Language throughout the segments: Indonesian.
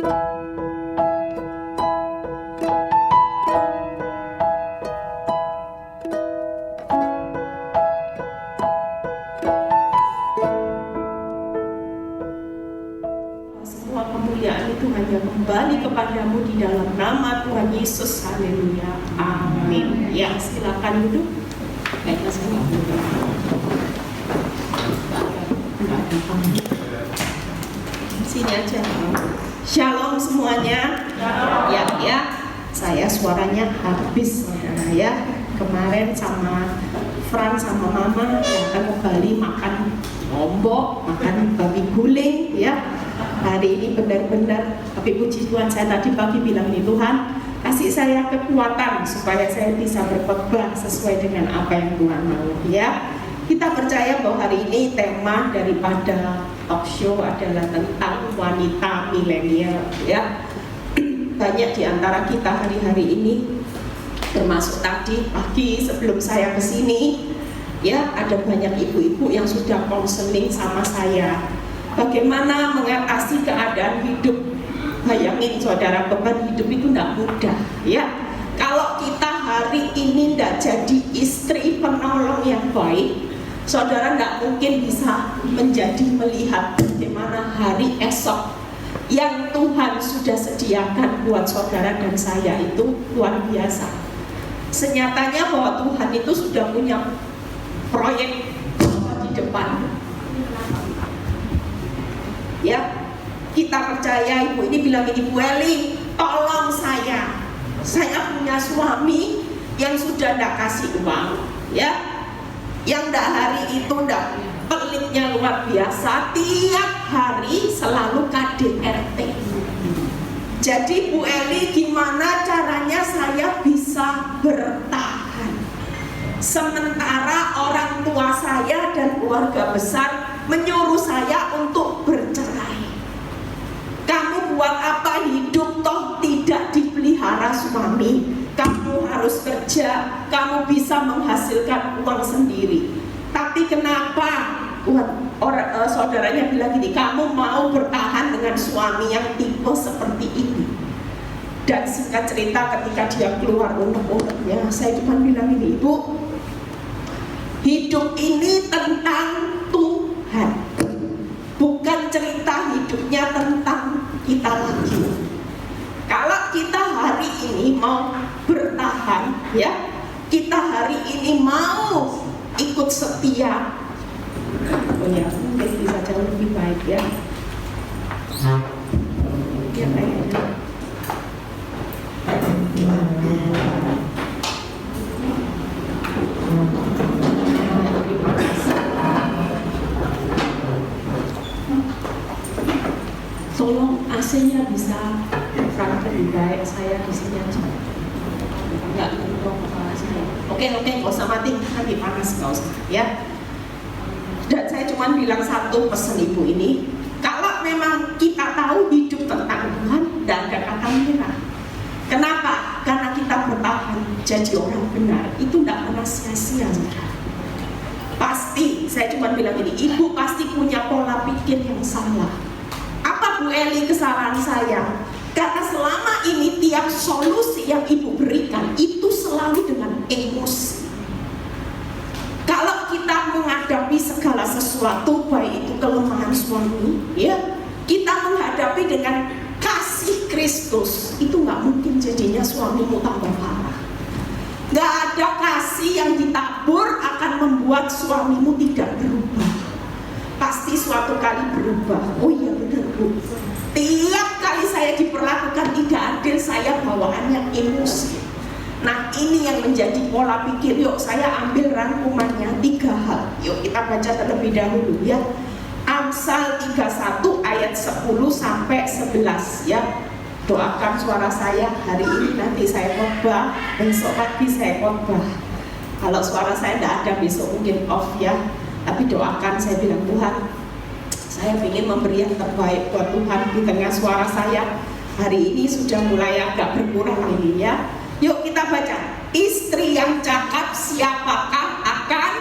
Semua kemuliaan itu hanya kembali kepadamu di dalam nama Tuhan Yesus. Haleluya. Amin. Ya, silakan duduk. Baiklah, saya nggak duduk. Sini aja. Shalom semuanya. Ya. Saya suaranya habis, saudara ya. Kemarin sama Fran sama Mama datang ke Bali makan lombok, makan babi guling, ya. Hari ini benar-benar, tapi puji Tuhan, saya tadi pagi bilang nih, Tuhan kasih saya kekuatan supaya saya bisa berkhotbah sesuai dengan apa yang Tuhan mau, ya. Kita percaya bahwa hari ini tema daripada talk show adalah tentang wanita milenial, ya. Banyak di antara kita hari-hari ini, termasuk tadi pagi sebelum saya kesini, ya, ada banyak ibu-ibu yang sudah konseling sama saya. Bagaimana mengatasi keadaan hidup? Bayangin saudara, beban hidup itu tidak mudah, ya. Kalau kita hari ini tidak jadi istri penolong yang baik, saudara tidak mungkin bisa menjadi melihat bagaimana hari esok yang Tuhan sudah sediakan buat saudara dan saya itu luar biasa. Senyatanya bahwa Tuhan itu sudah punya proyek di depan. Ya, kita percaya. Ibu ini bilang ini, Bu Eli, tolong saya punya suami yang sudah tidak kasih uang, ya, yang tidak hari itu tidak pelitnya luar biasa, tiap hari selalu KDRT. Jadi Bu Eli, gimana caranya saya bisa bertahan sementara orang tua saya dan keluarga besar menyuruh saya untuk bercerai? Kamu buat apa hidup toh tidak dipelihara suami? Kamu harus kerja, kamu bisa menghasilkan uang sendiri. Tapi kenapa saudaranya bilang gini, kamu mau bertahan dengan suami yang tipe seperti ini? Dan singkat cerita, ketika dia keluar unek-uneknya, saya cuma bilang ini, Ibu, hidup ini tentang Tuhan, bukan cerita hidupnya tentang kita lagi. Kalau kita hari ini mau bertahan, ya, kita hari ini mau ikut setia, oh ya, mungkin bisa jauh lebih baik, ya. Ya, kayaknya. Tolong AC-nya bisa lebih baik, saya di sini aja. Enggak ngomong kepala saya. Oke, nggak usah mati, nanti panas, nggak usah, ya. Dan saya cuma bilang satu pesan ibu ini, kalau memang kita tahu hidup tentang Tuhan, tidak ada kata menyerah. Kenapa? Karena kita bertahan jadi orang benar, itu tidak pernah sia-sia. Pasti, saya cuma bilang ini, ibu pasti punya pola pikir yang salah. Apa Bu Eli kesalahan saya? Karena selama ini tiap solusi yang ibu berikan itu selalu dengan emosi. Kalau kita menghadapi segala sesuatu, baik itu kelemahan suami, ya, kita menghadapi dengan kasih Kristus, itu nggak mungkin jadinya suamimu tambah parah. Nggak ada kasih yang ditabur akan membuat suamimu tidak berubah. Pasti suatu kali berubah. Oh iya benar Bu, tiap kali saya diperlakukan tidak adil, saya bawaannya emosi. Nah ini yang menjadi pola pikir. Yuk saya ambil rangkumannya 3 hal. Yuk kita baca terlebih dahulu, ya. Amsal 31 ayat 10 sampai 11, ya. Doakan suara saya hari ini, nanti saya khotbah, besok pagi saya khotbah. Kalau suara saya tidak ada besok mungkin off, ya. Tapi doakan, saya bilang Tuhan, saya ingin memberi yang terbaik buat Tuhan di tengah suara saya. Hari ini sudah mulai agak berkurang lagi, ya. Yuk kita baca. Istri yang cakap siapakah akan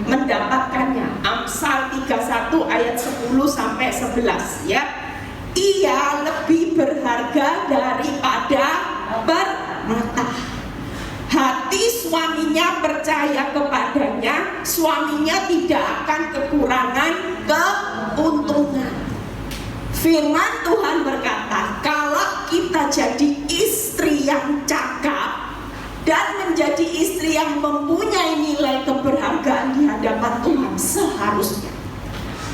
mendapatkannya? Amsal 31 ayat 10 sampai 11, ya. Ia lebih berharga suaminya tidak akan kekurangan keuntungan. Firman Tuhan berkata, kalau kita jadi istri yang cakap dan menjadi istri yang mempunyai nilai keberhargaan di hadapan Tuhan, seharusnya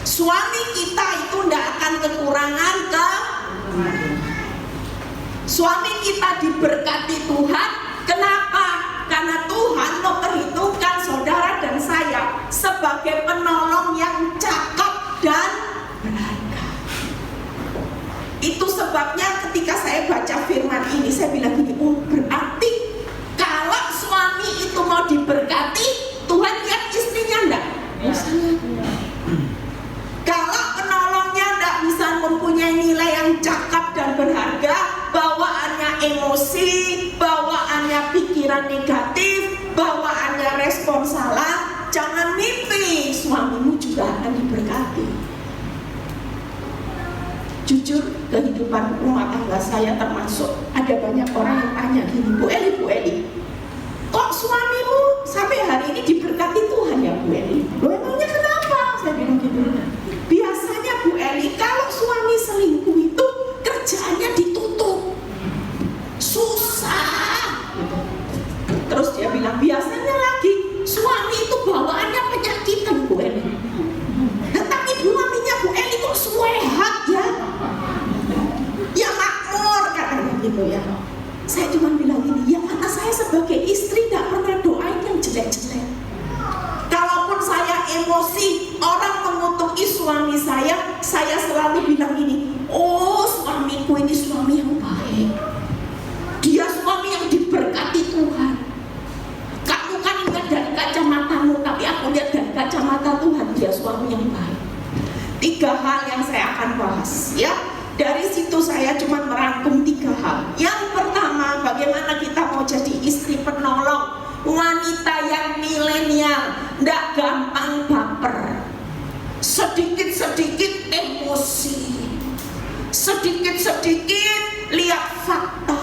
suami kita itu tidak akan kekurangan suami kita diberkati Tuhan. Kenapa? Karena Tuhan memperhitungkan saudara dan saya sebagai penolong yang cakap dan berharga. Itu sebabnya ketika saya baca firman ini, saya bilang gini, oh berarti kalau suami itu mau diberkati, Tuhan lihat istrinya enggak? Kalau penolongnya enggak bisa mempunyai nilai yang cakap dan berharga, bawaannya emosi, bawaannya pikiran negatif, bawaannya respon salah, jangan mimpi suamimu juga akan diberkati. Jujur, kehidupan rumah tangga saya termasuk ada banyak orang yang tanya gini, Bu Eli, kok suamimu sampai hari ini diberkati Tuhan ya Bu Eli? Loh emangnya kenapa? Saya bilang gitu. Biasanya Bu Eli, kalau suami selingkuh itu kerjaannya ditutup, susah gitu. Terus dia bilang, biasanya lagi suami itu bawaannya penyakitan Bu Eli, tetapi suaminya Bu Eli kok sehat ya, ya makmur katanya gitu ya. Saya cuma bilang gini, ya karena saya sebagai istri tidak pernah doain yang jelek-jelek. Kalaupun saya emosi, orang mengutuki suami saya selalu bilang gini, oh suamiku ini suami yang baik, dia suami yang diberkati Tuhan. Kamu kan lihat dari kacamatamu, tapi aku lihat dari kacamata Tuhan, dia suami yang baik. 3 hal yang saya akan bahas ya. Dari situ saya cuma merangkum 3 hal. Yang pertama, bagaimana kita mau jadi istri penolong, wanita yang milenial, nggak gampang baper, sedikit-sedikit emosi, sedikit-sedikit lihat fakta,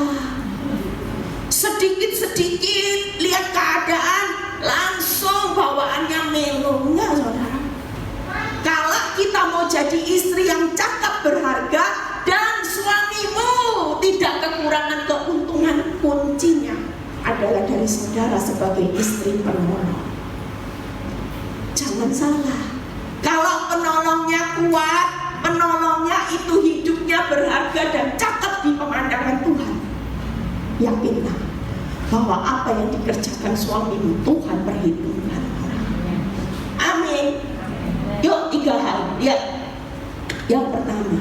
sedikit-sedikit lihat keadaan, langsung bawaannya melo. Enggak saudara. Kalau kita mau jadi istri yang cakap berharga dan suamimu tidak kekurangan keuntungan, kuncinya adalah dari saudara sebagai istri penolong. Jangan salah, kalau penolongnya kuat, penolongnya itu hidupnya berharga dan cakap di pemandangan Tuhan, yakinlah bahwa apa yang dikerjakan suamimu Tuhan perhitungkan. Amin. Yuk 3 hal ya. Yang pertama,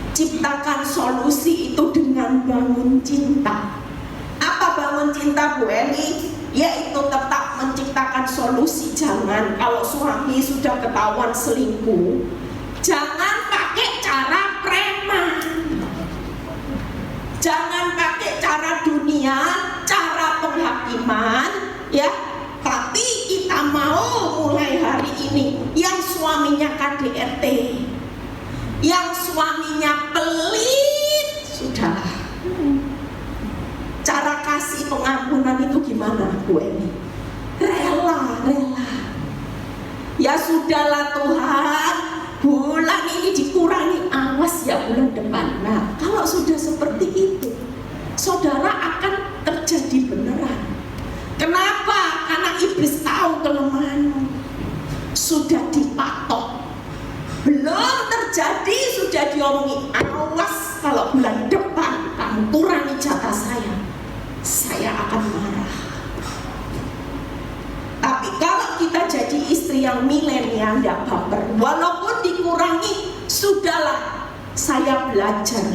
ciptakan solusi itu dengan bangun cinta. Apa bangun cinta Bu Eli? Yaitu tetap menciptakan solusi. Jangan kalau suami sudah ketahuan selingkuh, jangan pakai cara preman, jangan pakai cara dunia, cara penghakiman ya. Tapi kita mau mulai hari ini, yang suaminya KDRT, yang suaminya pelit, sudahlah. Cara kasih pengampunan itu gimana Bu Eli? Rela. Ya sudahlah Tuhan, bulan ini dikurangi, awas ya bulan depan. Nah, kalau sudah seperti itu, saudara akan terjadi beneran. Kenapa? Karena iblis tahu kelemahanmu. Sudah dipatok, belum terjadi, sudah diomongi, awas kalau bulan depan kamu kurangi jatah saya akan marah. Tapi kalau kita jadi istri yang milenial, tidak baper, walaupun dikurangi, sudahlah, saya belajar.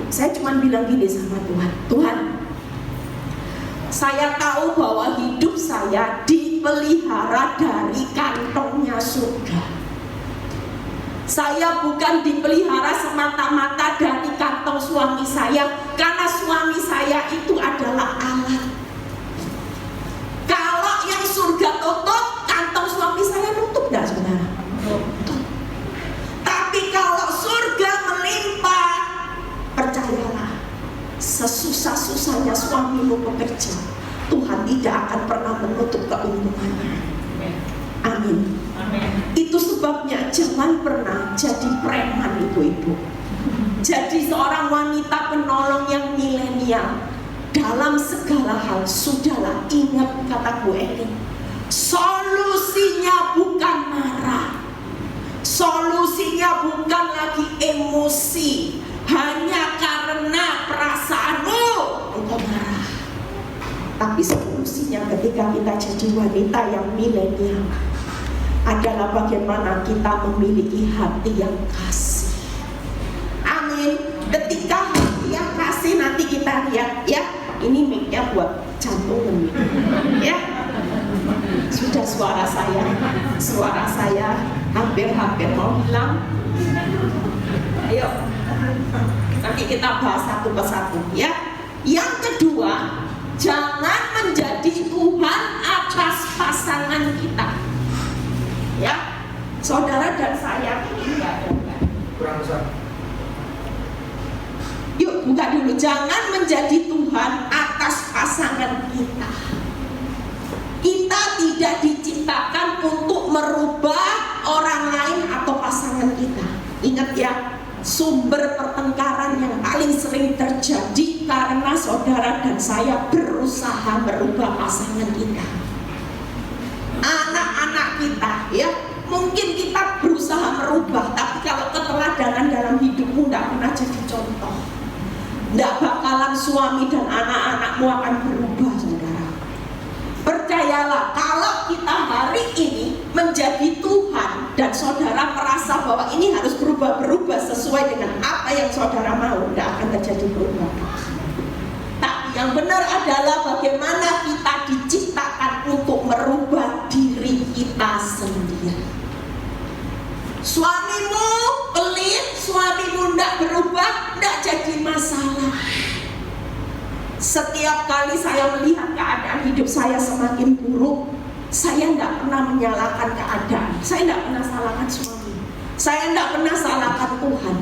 Saya cuma bilang gini sama Tuhan, saya tahu bahwa hidup saya dipelihara dari kantongnya surga. Saya bukan dipelihara semata-mata dari kantong suami saya, karena suami saya itu adalah alat. Kalau yang surga tutup, kantong suami saya nutup enggak saudara? Tutup. Tapi kalau surga melimpah, percayalah, sesusah-susahnya suamimu bekerja, Tuhan tidak akan pernah menutup keuntungannya. Amin. Amin. Itu sebabnya jangan pernah jadi preman ibu-ibu. Jadi seorang wanita penolong yang milenial. Dalam segala hal, sudahlah ingat kata Bu Eli. Solusinya bukan marah. Solusinya bukan lagi emosi. Hanya karena perasaanmu engkau marah. Tapi solusinya ketika kita jadi wanita yang milenial adalah bagaimana kita memiliki hati yang kasih. Amin. Ketika hati yang kasih, nanti kita lihat ya. Ini mic-nya buat jantung ya. Sudah suara saya hampir mau hilang. Ayo, nanti kita bahas satu persatu ya. Yang kedua, jangan menjadi Tuhan atas pasangan kita. Ya, saudara dan saya ini enggak ada. Kurang besar. Yuk buka dulu. Jangan menjadi Tuhan atas pasangan kita. Kita tidak diciptakan untuk merubah orang lain atau pasangan kita. Ingat ya, sumber pertengkaran yang paling sering terjadi karena saudara dan saya berusaha merubah pasangan kita. Anak-anak kita ya, mungkin kita berusaha merubah, tapi kalau keteladanan dalam hidupmu tidak pernah jadi contoh, tidak bakalan suami dan anak-anakmu akan berubah, saudara. Percayalah, kalau kita hari ini menjadi Tuhan dan saudara merasa bahwa ini harus berubah sesuai dengan apa yang saudara mau, tidak akan terjadi perubahan. Tapi yang benar adalah bagaimana kita diciptakan untuk merubah diri kita sendiri. Suamimu pelit, suamimu tidak berubah, tidak jadi masalah. Setiap kali saya melihat keadaan hidup saya semakin buruk, saya tidak pernah menyalahkan keadaan. Saya tidak pernah salahkan suami. Saya tidak pernah salahkan Tuhan.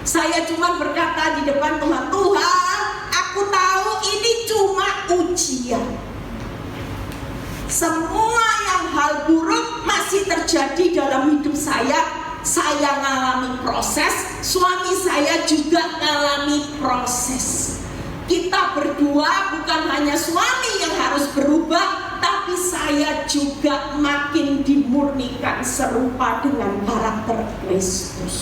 Saya cuma berkata di depan Tuhan, Tuhan, aku tahu ini cuma ujian. Semua yang hal buruk masih terjadi dalam hidup saya. Saya mengalami proses, suami saya juga mengalami proses. Kita berdua bukan hanya suami yang harus berubah, tapi saya juga makin dimurnikan serupa dengan karakter Kristus.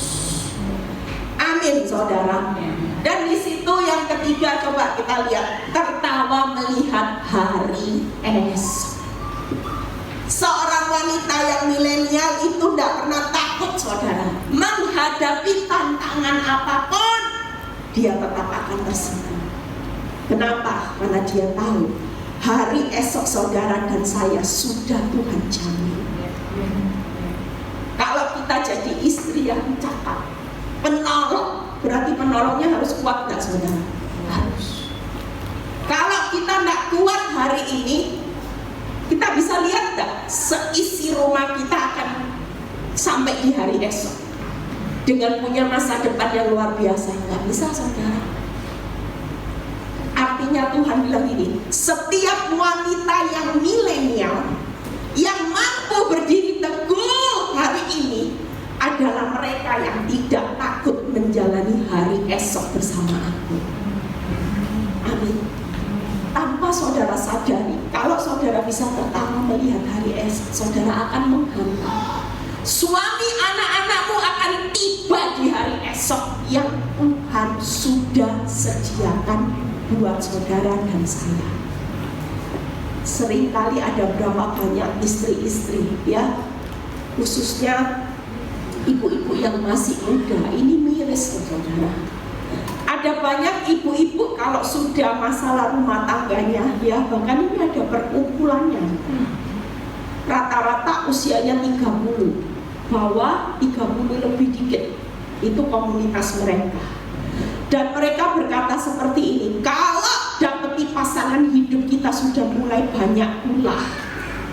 Amin, saudara. Dan di situ yang ketiga, coba kita lihat, tertawa melihat hari esok. Seorang wanita yang milenial itu tidak pernah takut, saudara. Menghadapi tantangan apapun, dia tetap akan tersenyum. Kenapa? Karena dia tahu hari esok saudara dan saya sudah Tuhan jamin. Kalau kita jadi istri yang cakap, penolong, berarti penolongnya harus kuat nggak, saudara? Harus. Kalau kita nggak kuat hari ini, kita bisa lihat nggak seisi rumah kita akan sampai di hari esok dengan punya masa depan yang luar biasa? Nggak bisa, saudara. Artinya Tuhan bilang ini, setiap wanita yang milenial yang mampu berdiri teguh hari ini adalah mereka yang tidak takut menjalani hari esok bersama aku. Amin. Tanpa saudara sadari, kalau saudara bisa tertawa melihat hari esok, saudara akan menghantam. Suami anak-anakmu akan tiba di hari esok yang Tuhan sudah sediakan buat saudara dan saya. Seringkali ada berapa banyak istri-istri ya, khususnya ibu-ibu yang masih muda, ini miris, saudara. Ada banyak ibu-ibu kalau sudah masalah rumah tangganya ya, bahkan ini ada perkumpulannya. Rata-rata usianya 30, bawah 30 lebih dikit, itu komunitas mereka. Dan mereka berkata seperti ini, kalau dapati pasangan hidup kita sudah mulai banyak pula,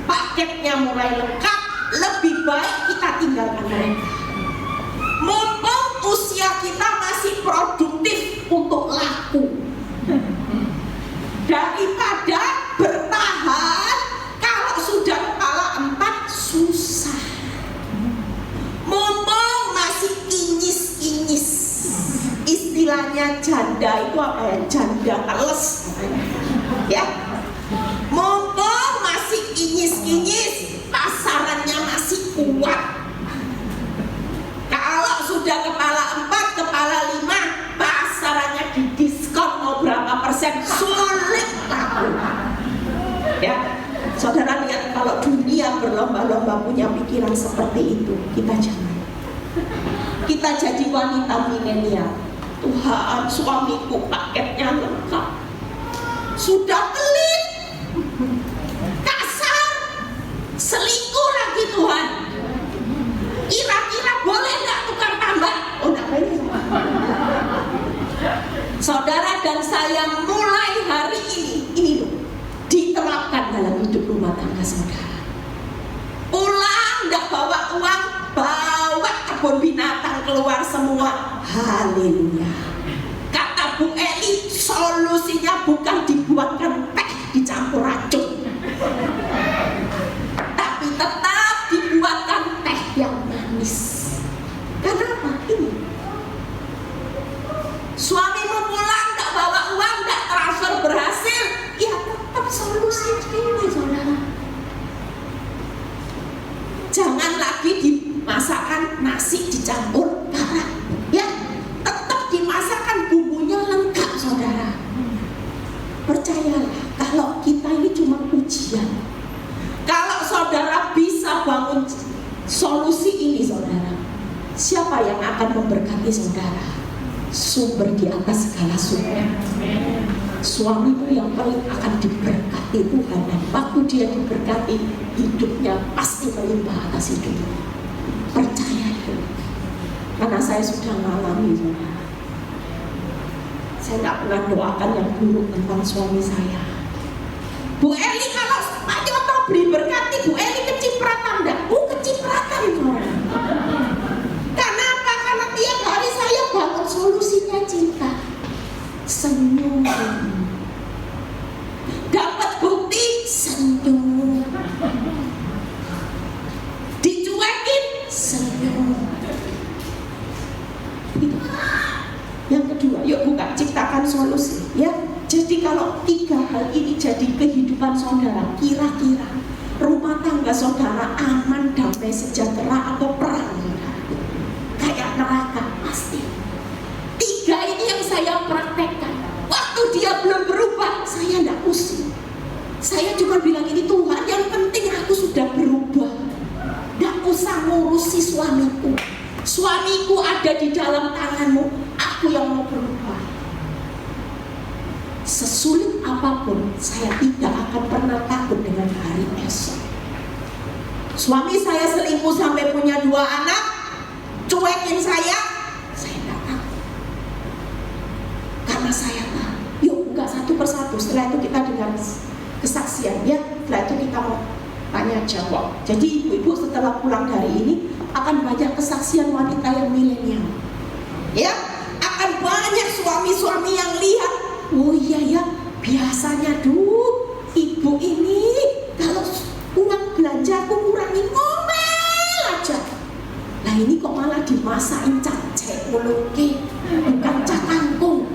paketnya mulai lengkap, lebih baik kita tinggalkan mereka. Mumpung usia kita masih produktif untuk laku, daripada bertahan kalau sudah kepala 4 susah. namanya janda itu apa ya? Janda teles, ya. Mumpung masih kinyis-kinyis, pasarannya masih kuat. Kalau sudah kepala 4, kepala 5, pasarannya didiskon mau berapa persen, sulit laku. Ya, saudara lihat kalau dunia berlomba-lomba punya pikiran seperti itu, kita jangan. Kita jadi wanita milenial. Tuhan, suamiku paketnya lengkap. Sudah pelit, kasar, selingkuh lagi Tuhan. Kira-kira boleh nggak tukar tambah? Oh, nggak boleh. Saudara dan saya mulai hari ini loh, diterapkan dalam hidup rumah tangga saudara. Pulang nggak bawa uang, bawa kebun binatang keluar semua. Haleluya. Kata Bu Eli, solusinya bukan dibuatkan teh dicampur racun, tapi tetap dibuatkan teh yang manis. Kenapa? Ini suamimu pulang nggak bawa uang, nggak transfer berhasil, ya tetap solusi ini saudara. Jangan lagi dimasakkan nasi dicampur garam, ya tetap dimasakkan bumbunya lengkap saudara. Percayalah, kalau kita ini cuma ujian. Kalau saudara bisa bangun solusi ini saudara, siapa yang akan memberkati saudara? Sumber di atas segala sumber. Suamimu yang paling akan diberkati Tuhan, dan waktu dia diberkati, hidupnya pasti melimpah atas hidupnya. Percaya itu, karena saya sudah mengalami saudara. Saya nggak pernah doakan yang buruk tentang suami saya. Bu Eli kalau Pak Nyoto beri berkati, Bu Eli kecipratan enggak? Kecipratan saudara. Kenapa? Karena tiap hari saya bangun solusinya cinta. Senyum, dapat bukti senyum, dicuekin senyum. Itu. Yang kedua, yuk buka ciptakan solusi, ya. Jadi kalau 3 hal ini jadi kehidupan saudara, kira-kira rumah tangga saudara aman, damai, sejahtera atau perang saudara? Kayak neraka pasti. 3 ini yang saya praktekkan. Waktu dia belum berubah, saya tidak pusing. Saya cuma bilang ini, Tuhan, yang penting aku sudah berubah. Tidak usah ngurusi suamiku. Suamiku ada di dalam tanganmu. Aku yang mau berubah. Sesulit apapun, saya tidak akan pernah takut dengan hari esok. Suami saya selingkuh sampai punya 2 anak, cuekin saya tidak takut. Karena saya tahu. Yuk buka satu persatu, setelah itu kita dengar kesaksian, ya. Setelah itu kita mau tanya jawab. Jadi ibu-ibu setelah pulang dari ini akan banyak kesaksian wanita yang milenial, ya. Akan banyak suami-suami yang lihat, oh iya ya, biasanya ibu ini kalau uang belanja aku kurangin, ngomel aja. Nah ini kok malah dimasakin cacek muluke, bukan cak kangkung.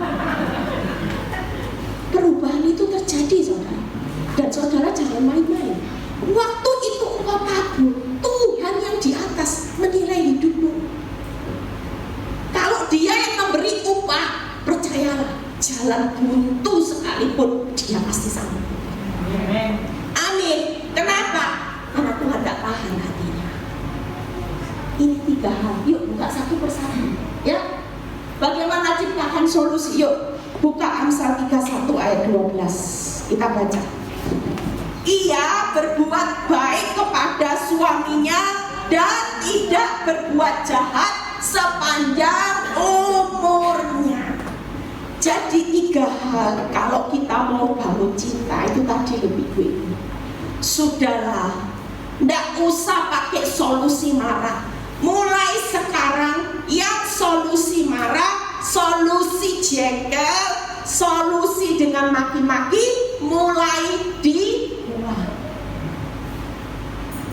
Perubahan itu terjadi saudara. Dan saudara jangan main-main. Waktu itu engkau kabur, Tuhan yang di atas menilai hidupmu. Kalau dia yang memberi upah, percayalah, jalan buntu sekalipun dia pasti sanggup. Amin. Kenapa? Karena Tuhan tidak tahan hatinya. Ini 3 hal. Yuk buka satu persatu, ya. Bagaimana ciptakan solusi? Yuk buka Amsal 31 ayat 12. Kita baca. Ia berbuat baik kepada suaminya dan tidak berbuat jahat sepanjang umurnya. Jadi 3 hal kalau kita mau bangun cinta itu tadi lebih gue. Sudahlah, nggak usah pakai solusi marah. Mulai sekarang yang solusi marah, solusi jengkel, solusi dengan maki-maki mulai dibuang.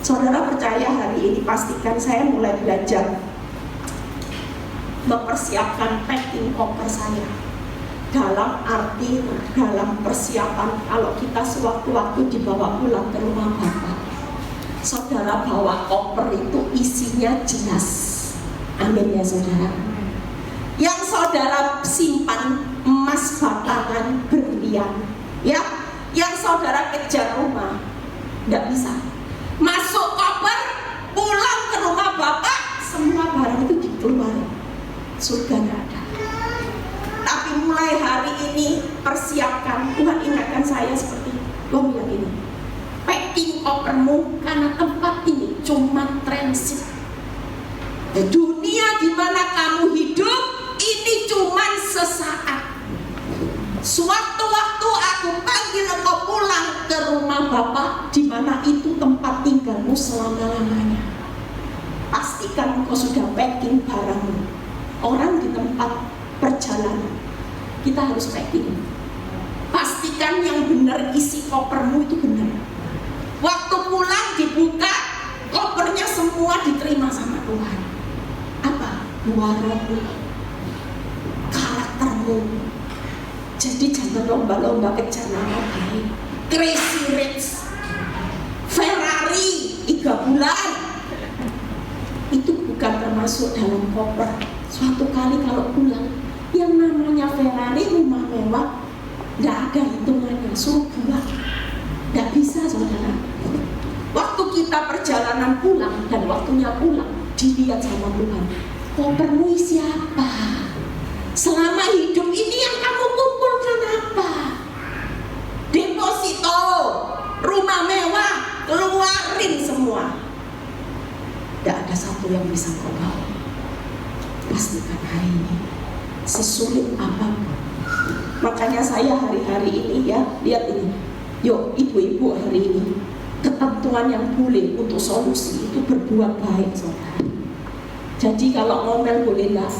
Saudara percaya hari ini pastikan saya mulai belajar mempersiapkan packing koper saya. dalam arti, dalam persiapan kalau kita sewaktu-waktu dibawa pulang ke rumah Bapak, saudara bawa koper itu isinya jelas. Amin ya saudara. Yang saudara simpan emas batangan berlian, ya, yang saudara kejar rumah, tidak bisa. Masuk koper, pulang ke rumah Bapak, semua barang itu dikeluarin. Surga tidak ada. Tapi mulai hari ini persiapkan. Tuhan ingatkan saya seperti Gue bilang gini, packing kopermu, karena tempat ini cuma transit. Dunia di mana kamu hidup ini cuma sesaat. Sewaktu-waktu aku panggil engkau pulang ke rumah Bapak, di mana itu tempat tinggalmu selama-lamanya. Pastikan engkau sudah packing barangmu. Orang di tempat perjalanan, kita harus packing. Pastikan yang benar isi kopermu itu benar. Waktu pulang dibuka, kopernya semua diterima sama Tuhan. Apa? Muaramu, karaktermu. Jadi jangan lomba-lomba kejar nama baik. Crazy rich, Ferrari 3 bulan, itu bukan termasuk dalam koper. Suatu kali kalau pulang, yang namanya Ferrari, rumah mewah, tidak ada hitungannya, suruh buang. Tidak bisa saudara. Waktu kita perjalanan pulang dan waktunya pulang, dilihat sama Tuhan, kopermu isi apa? Selama hidup ini yang kamu kumpulkan apa? Deposito, rumah mewah, keluarin semua. Tidak ada satu yang bisa kau bawa. Pastikan hari ini, sesulit apapun. Makanya saya hari-hari ini, ya, lihat ini. Yuk ibu-ibu hari ini, ketentuan yang boleh untuk solusi itu berbuat baik saudara. Jadi kalau ngomel boleh enggak?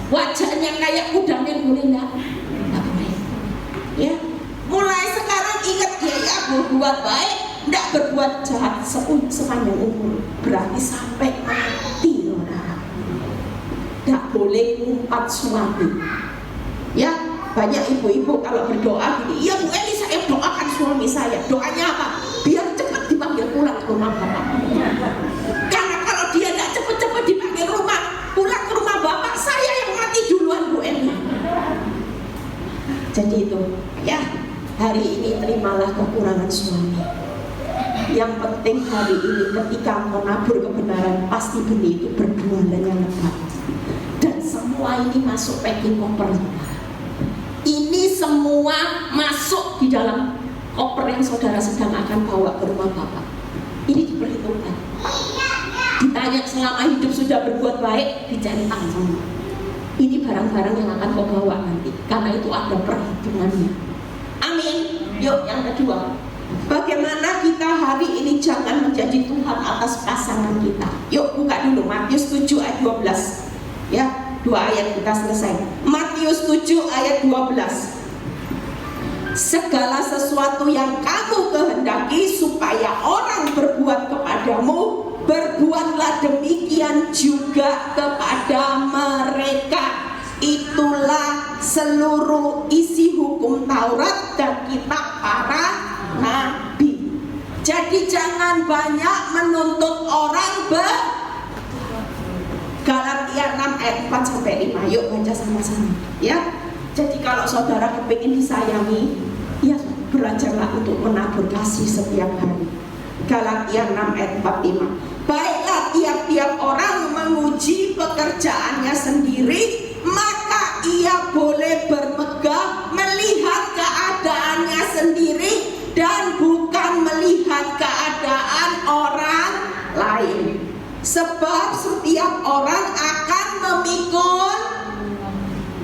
Wajahnya kayak udangnya boleh enggak? Enggak boleh. Ya, mulai sekarang ingat ya, berbuat baik, enggak berbuat jahat sepanjang umur. Berarti sampai mati saudara. Enggak boleh ngumpat suami. Ya, banyak ibu-ibu kalau berdoa gini, iya Bu Eli, saya doakan suami saya. Doanya apa? Biar cepat dipanggil pulang ke rumah Bapak. Karena kalau dia tidak cepat-cepat dipanggil pulang ke rumah Bapak, saya yang mati duluan Bu Eli. Jadi itu, ya, hari ini terimalah kekurangan suami. Yang penting hari ini ketika menabur kebenaran, pasti benih itu berbuah dan yang lebat. Dan semua ini masuk packing koper. Ini semua masuk di dalam koper yang saudara sedang akan bawa ke rumah Bapak. Ini diperhitungkan. Ditanya selama hidup sudah berbuat baik, dicari tahu semua. Ini barang-barang yang akan kau bawa nanti, karena itu ada perhitungannya. Amin. Yuk yang kedua, bagaimana kita hari ini jangan menjadi Tuhan atas pasangan kita. Yuk buka dulu Matius 7 ayat 12. Ya, 2 ayat kita selesai. Matius 7 ayat 12. Segala sesuatu yang kamu kehendaki supaya orang berbuat kepadamu, berbuatlah demikian juga kepada mereka. Itulah seluruh isi hukum Taurat dan kitab para nabi. Jadi jangan banyak menuntut orang Galatia 6 ayat 4 sampai 5. Yuk baca sama-sama. Ya. Jadi kalau saudara kepingin disayangi, ya belajarlah untuk menabur kasih setiap hari. Galatia 6 ayat 45. Baiklah tiap-tiap orang menguji pekerjaannya sendiri, maka ia boleh bermegah melihat keadaannya sendiri dan bukan melihat keadaan orang lain. Sebab setiap orang akan memikul.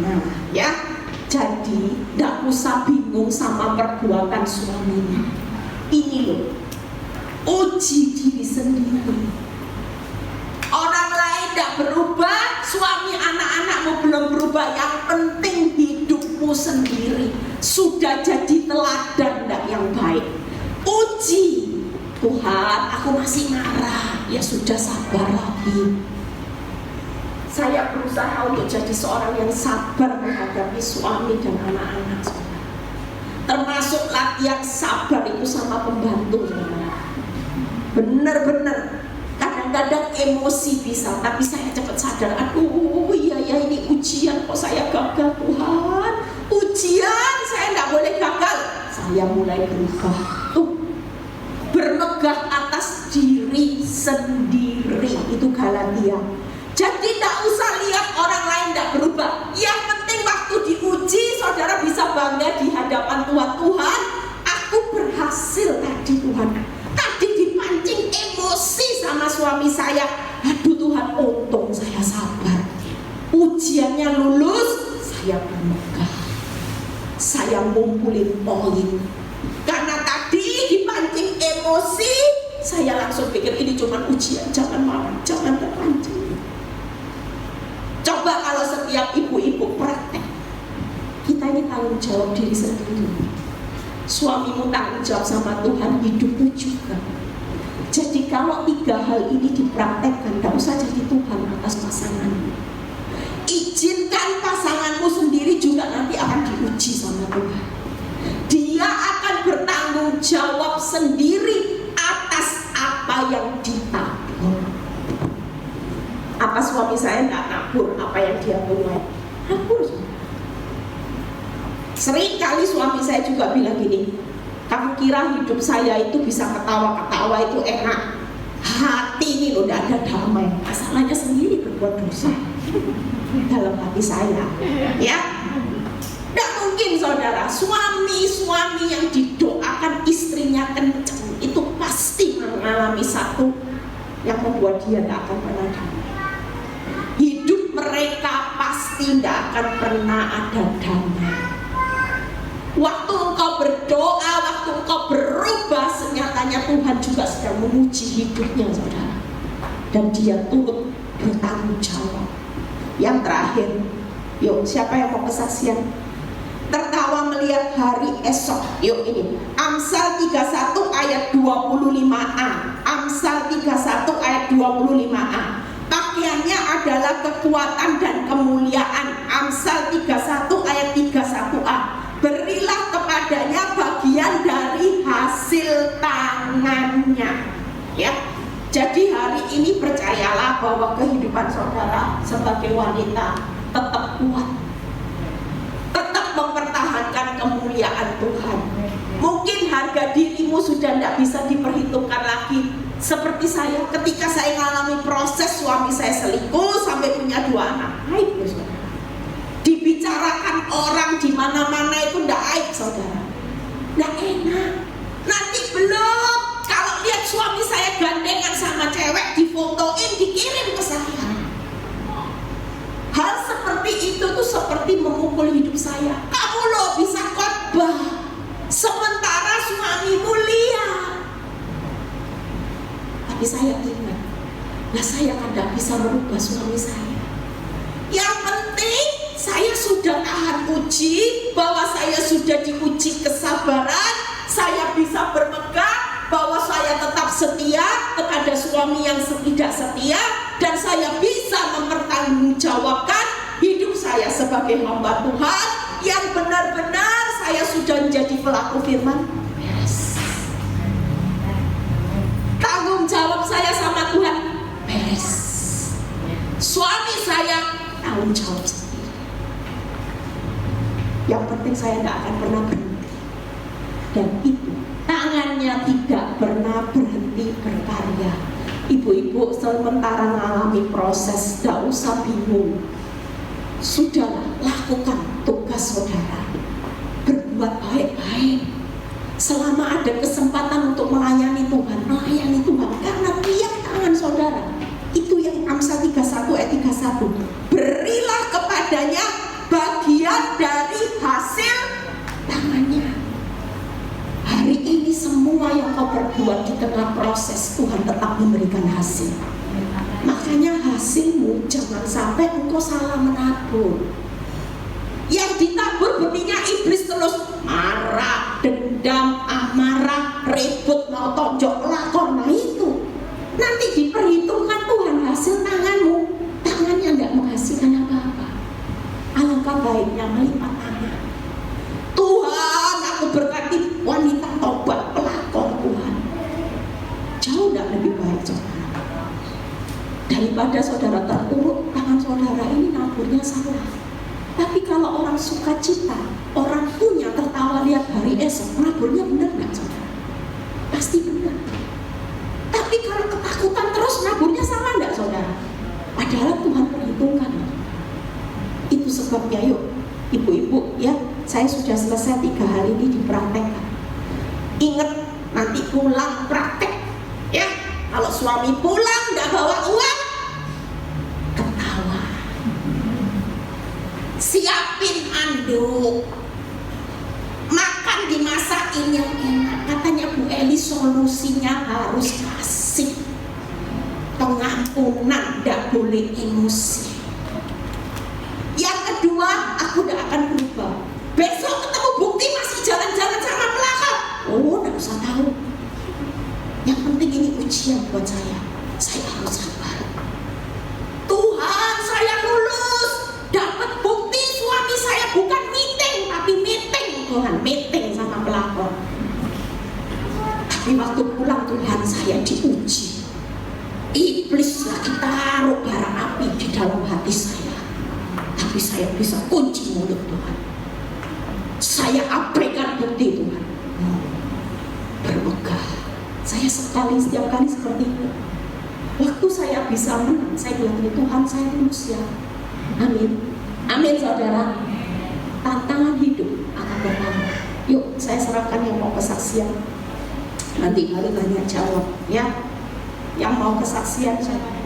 Nah, ya. Jadi tidak usah bingung sama perbuatan suaminya. Ini loh, uji diri sendiri. Orang lain tidak berubah, suami anak-anakmu belum berubah. Yang penting hidupmu sendiri sudah jadi teladan yang baik. Uji. Tuhan, aku masih marah. Ya sudah, sabar lagi. Saya berusaha untuk jadi seorang yang sabar menghadapi suami dan anak-anak, saudara. Termasuk latihan sabar itu sama pembantu, saudara. Benar-benar kadang-kadang emosi bisa, tapi saya cepat sadar, aduh iya ya ini ujian kok saya gagal Tuhan. Ujian saya nggak boleh gagal. Saya mulai berubah tuh, bermegah atas diri sendiri, itu Galatia. Jadi tidak usah lihat orang lain tidak berubah. Yang penting waktu diuji, saudara bisa bangga di hadapan Tuhan. Tuhan, aku berhasil tadi Tuhan. Tadi dipancing emosi sama suami saya. Aduh Tuhan, untung saya sabar. Ujiannya lulus, saya bermegah. Saya ngumpulin poin. Karena tadi dipancing emosi, saya langsung pikir ini cuma ujian, jangan marah, jangan terpancing. Coba kalau setiap ibu-ibu praktek, kita ini tanggung jawab diri sendiri. Suamimu tanggung jawab sama Tuhan, hidupmu juga. Jadi kalau 3 hal ini dipraktekkan, tidak usah jadi Tuhan atas pasanganmu. Izinkan pasanganmu sendiri juga nanti akan diuji sama Tuhan. Dia akan bertanggung jawab sendiri atas apa yang ditabur. Apa suami saya nggak nabur apa yang dia tuai? Nabur. Sering kali suami saya juga bilang gini, kamu kira hidup saya itu bisa ketawa-ketawa itu enak? Hati ini loh tidak ada damai. Masalahnya sendiri berbuat dosa dalam hati saya. Ya, tidak mungkin saudara. Suami yang didoakan istrinya kencang itu pasti mengalami satu yang membuat dia tidak akan pernah damai. Hidup mereka pasti tidak akan pernah ada damai. Waktu engkau berdoa, waktu engkau berubah, senyatanya Tuhan juga sedang menguji hidupnya, saudara. Dan dia turut bertanggung jawab. Yang terakhir, yuk siapa yang mau kesaksian? Tertawa melihat hari esok. Yuk ini Amsal 31 ayat 25a. Amsal 31 ayat 25a. Pakaiannya adalah kekuatan dan kemuliaan. Amsal 31 ayat 31a. Berilah kepadanya bagian dari hasil tangannya. Ya. Jadi hari ini percayalah bahwa kehidupan saudara sebagai wanita tetap kuat. Tetap mempertahankan kemuliaan Tuhan. Mungkin harga dirimu sudah tidak bisa diperhitungkan lagi. Seperti saya, ketika saya mengalami proses suami saya selingkuh sampai punya 2 anak. Aib, saudara. Dibicarakan orang di mana-mana itu tidak aib, saudara. Tidak enak. Nanti belum kalau lihat suami saya gandengan sama cewek, difotoin, dikirim ke saya. Hal seperti itu tuh seperti memukul hidup saya. Kamu loh bisa khotbah, sementara suamimu lihat. Tapi saya ingat, nah saya kan tidak bisa merubah suami saya. Yang penting saya sudah tahan uji, bahwa saya sudah diuji kesabaran, saya bisa bermegah bahwa saya tetap setia kepada suami yang tidak setia, dan saya bisa mempertanggungjawabkan hidup saya sebagai hamba Tuhan yang benar-benar saya sudah menjadi pelaku firman. Beres. Tanggung jawab saya sama Tuhan beres. Suami saya tanggung jawab sendiri. Yang penting saya tidak akan pernah berhenti. Dan itu tangannya tidak pernah berhenti berkarya. Ibu-ibu sementara mengalami proses, tidak usah bingung. Sudahlah, lakukan tugas saudara. Berbuat baik-baik. Selama ada kesempatan untuk melayani Tuhan, melayani Tuhan. Karena tiap tangan saudara, itu yang Amsal 31 ayat 31. Berilah kepadanya bagian dari hasil tangannya. Hari ini semua yang kau berbuat di tengah proses, Tuhan tetap memberikan hasil. Makanya hasilmu jangan sampai engkau salah menabur. Yang ditabur benihnya iblis terus marah, dendam, amarah, ribut, mau tonjok lakor. Nah itu nanti diperhitungkan Tuhan hasil tanganmu. Tangannya tidak daripada saudara terpuruk, tangan saudara ini naburnya salah. Tapi kalau orang sukacita, orang punya tertawa lihat hari esok, naburnya benar nggak saudara? Pasti benar. Tapi kalau ketakutan terus, naburnya salah nggak saudara? Padahal Tuhan perhitungkan. Itu sebabnya yuk ibu-ibu ya, saya sudah selesai 3 hal ini dipraktekkan. Ingat nanti pulang praktek ya. Kalau suami pulang nggak bawa uang, ketawa. Siapin anduk, makan dimasakin yang enak. Katanya Bu Eli solusinya harus kasih, pengampunan, nggak boleh emosi. Yang kedua, aku tidak akan berubah. Besok ketemu bukti masih jalan-jalan sama pelakor. Oh, tidak usah tahu. Yang penting ini ujian buat saya. Saya harus sabar. Tuhan, saya lulus. Dapat bukti suami saya bukan meeting, tapi meeting. Tuhan, meeting sama pelakor. Tapi waktu pulang Tuhan saya diuji. Iblis lagi taruh bara api di dalam hati saya. Tapi saya bisa kunci mulut Tuhan. Saya abaikan bukti Tuhan. Bermegah. Saya setiap kali seperti itu. Waktu saya bisa menang, saya bilang Tuhan, saya lulus ya. Amin. Amin saudara. Tantangan hidup akan bertambah. Yuk saya serahkan yang mau kesaksian. Nanti baru tanya jawab ya. Yang mau kesaksian saya.